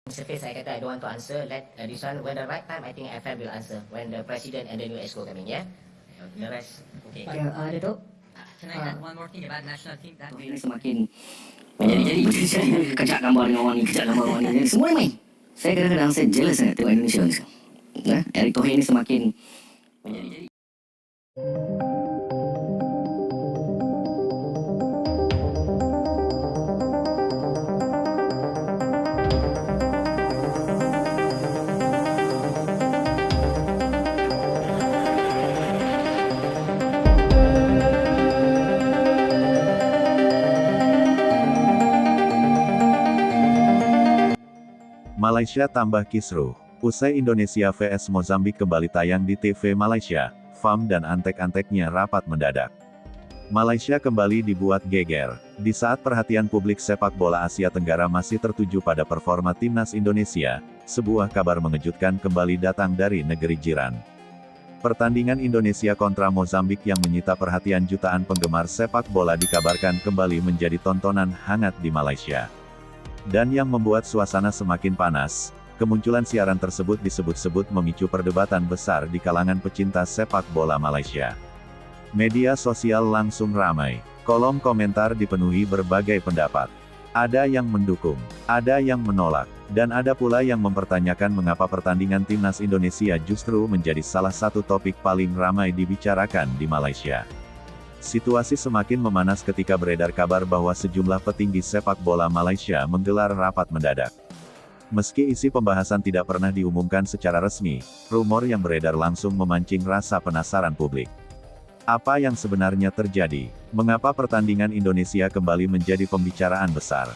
Surface, I kata I don't want to answer. Let this one, when the right time, I think FM will answer. When the president and the new EXCO coming, yeah? The rest, okay. Datuk, Can I add one more thing about national team? That ini semakin menjadi kejap gambar dengan orang ni, kejap gambar orang ni. Semua main. Saya kadang-kadang saya jealous sangat tengok Indonesia ni sekarang. Erick Thohir ni semakin menjadi. Malaysia tambah kisruh. Usai Indonesia vs Mozambik kembali tayang di TV Malaysia, FAM dan antek-anteknya rapat mendadak. Malaysia kembali dibuat geger. Di saat perhatian publik sepak bola Asia Tenggara masih tertuju pada performa timnas Indonesia, sebuah kabar mengejutkan kembali datang dari negeri jiran. Pertandingan Indonesia kontra Mozambik yang menyita perhatian jutaan penggemar sepak bola dikabarkan kembali menjadi tontonan hangat di Malaysia. Dan yang membuat suasana semakin panas, kemunculan siaran tersebut disebut-sebut memicu perdebatan besar di kalangan pecinta sepak bola Malaysia. Media sosial langsung ramai, kolom komentar dipenuhi berbagai pendapat. Ada yang mendukung, ada yang menolak, dan ada pula yang mempertanyakan mengapa pertandingan timnas Indonesia justru menjadi salah satu topik paling ramai dibicarakan di Malaysia. Situasi semakin memanas ketika beredar kabar bahwa sejumlah petinggi sepak bola Malaysia menggelar rapat mendadak. Meski isi pembahasan tidak pernah diumumkan secara resmi, rumor yang beredar langsung memancing rasa penasaran publik. Apa yang sebenarnya terjadi? Mengapa pertandingan Indonesia kembali menjadi pembicaraan besar?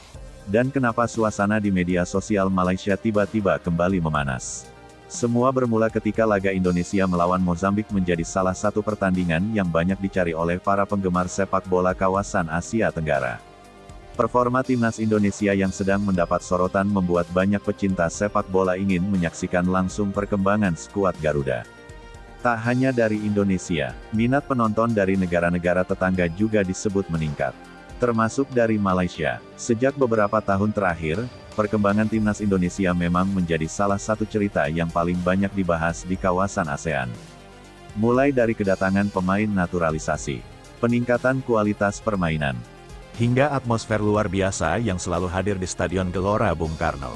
Dan kenapa suasana di media sosial Malaysia tiba-tiba kembali memanas? Semua bermula ketika laga Indonesia melawan Mozambik menjadi salah satu pertandingan yang banyak dicari oleh para penggemar sepak bola kawasan Asia Tenggara. Performa timnas Indonesia yang sedang mendapat sorotan membuat banyak pecinta sepak bola ingin menyaksikan langsung perkembangan skuad Garuda. Tak hanya dari Indonesia, minat penonton dari negara-negara tetangga juga disebut meningkat. Termasuk dari Malaysia. Sejak beberapa tahun terakhir, perkembangan timnas Indonesia memang menjadi salah satu cerita yang paling banyak dibahas di kawasan ASEAN. Mulai dari kedatangan pemain naturalisasi, peningkatan kualitas permainan, hingga atmosfer luar biasa yang selalu hadir di Stadion Gelora Bung Karno.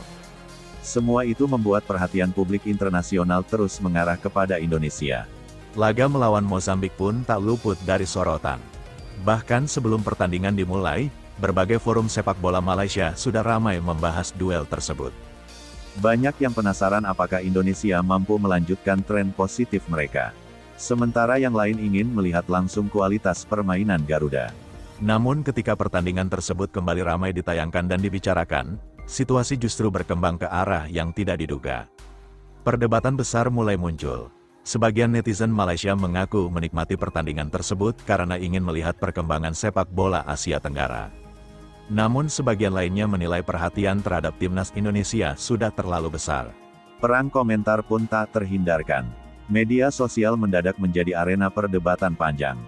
Semua itu membuat perhatian publik internasional terus mengarah kepada Indonesia. Laga melawan Mozambik pun tak luput dari sorotan. Bahkan sebelum pertandingan dimulai, berbagai forum sepak bola Malaysia sudah ramai membahas duel tersebut. Banyak yang penasaran apakah Indonesia mampu melanjutkan tren positif mereka. Sementara yang lain ingin melihat langsung kualitas permainan Garuda. Namun ketika pertandingan tersebut kembali ramai ditayangkan dan dibicarakan, situasi justru berkembang ke arah yang tidak diduga. Perdebatan besar mulai muncul. Sebagian netizen Malaysia mengaku menikmati pertandingan tersebut karena ingin melihat perkembangan sepak bola Asia Tenggara. Namun sebagian lainnya menilai perhatian terhadap timnas Indonesia sudah terlalu besar. Perang komentar pun tak terhindarkan. Media sosial mendadak menjadi arena perdebatan panjang.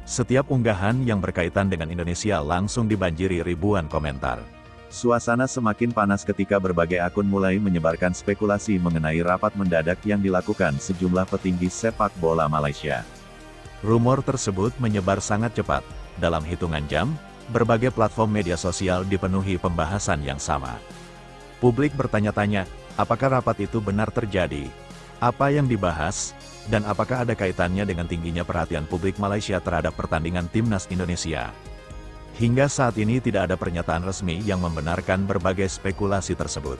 Setiap unggahan yang berkaitan dengan Indonesia langsung dibanjiri ribuan komentar. Suasana semakin panas ketika berbagai akun mulai menyebarkan spekulasi mengenai rapat mendadak yang dilakukan sejumlah petinggi sepak bola Malaysia. Rumor tersebut menyebar sangat cepat. Dalam hitungan jam, berbagai platform media sosial dipenuhi pembahasan yang sama. Publik bertanya-tanya, apakah rapat itu benar terjadi? Apa yang dibahas? Dan apakah ada kaitannya dengan tingginya perhatian publik Malaysia terhadap pertandingan timnas Indonesia? Hingga saat ini tidak ada pernyataan resmi yang membenarkan berbagai spekulasi tersebut.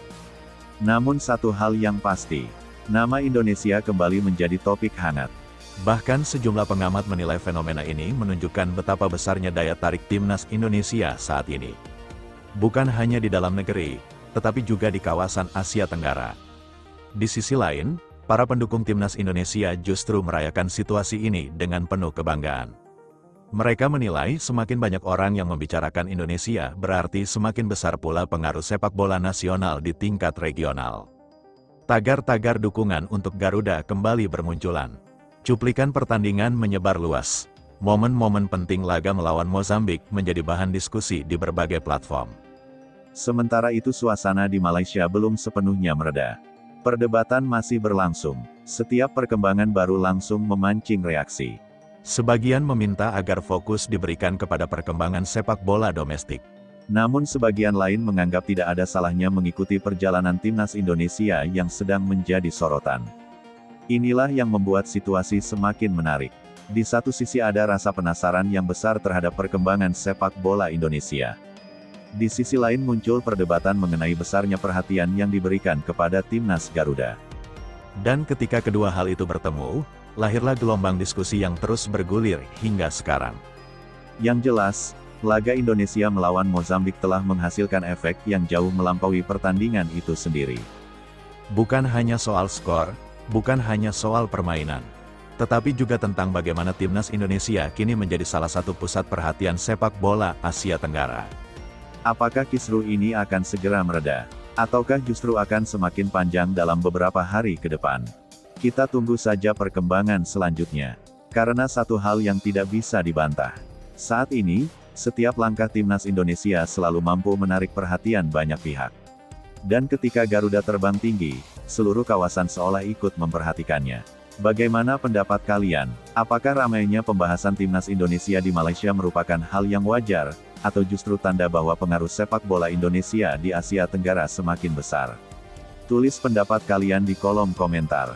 Namun satu hal yang pasti, nama Indonesia kembali menjadi topik hangat. Bahkan sejumlah pengamat menilai fenomena ini menunjukkan betapa besarnya daya tarik timnas Indonesia saat ini. Bukan hanya di dalam negeri, tetapi juga di kawasan Asia Tenggara. Di sisi lain, para pendukung timnas Indonesia justru merayakan situasi ini dengan penuh kebanggaan. Mereka menilai semakin banyak orang yang membicarakan Indonesia berarti semakin besar pula pengaruh sepak bola nasional di tingkat regional. Tagar-tagar dukungan untuk Garuda kembali bermunculan. Cuplikan pertandingan menyebar luas. Momen-momen penting laga melawan Mozambik menjadi bahan diskusi di berbagai platform. Sementara itu suasana di Malaysia belum sepenuhnya mereda. Perdebatan masih berlangsung. Setiap perkembangan baru langsung memancing reaksi. Sebagian meminta agar fokus diberikan kepada perkembangan sepak bola domestik. Namun sebagian lain menganggap tidak ada salahnya mengikuti perjalanan timnas Indonesia yang sedang menjadi sorotan. Inilah yang membuat situasi semakin menarik. Di satu sisi ada rasa penasaran yang besar terhadap perkembangan sepak bola Indonesia. Di sisi lain muncul perdebatan mengenai besarnya perhatian yang diberikan kepada timnas Garuda. Dan ketika kedua hal itu bertemu, lahirlah gelombang diskusi yang terus bergulir hingga sekarang. Yang jelas, laga Indonesia melawan Mozambik telah menghasilkan efek yang jauh melampaui pertandingan itu sendiri. Bukan hanya soal skor, bukan hanya soal permainan, tetapi juga tentang bagaimana timnas Indonesia kini menjadi salah satu pusat perhatian sepak bola Asia Tenggara. Apakah kisruh ini akan segera mereda? Ataukah justru akan semakin panjang dalam beberapa hari ke depan? Kita tunggu saja perkembangan selanjutnya. Karena satu hal yang tidak bisa dibantah. Saat ini, setiap langkah timnas Indonesia selalu mampu menarik perhatian banyak pihak. Dan ketika Garuda terbang tinggi, seluruh kawasan seolah ikut memperhatikannya. Bagaimana pendapat kalian? Apakah ramainya pembahasan timnas Indonesia di Malaysia merupakan hal yang wajar, atau justru tanda bahwa pengaruh sepak bola Indonesia di Asia Tenggara semakin besar? Tulis pendapat kalian di kolom komentar.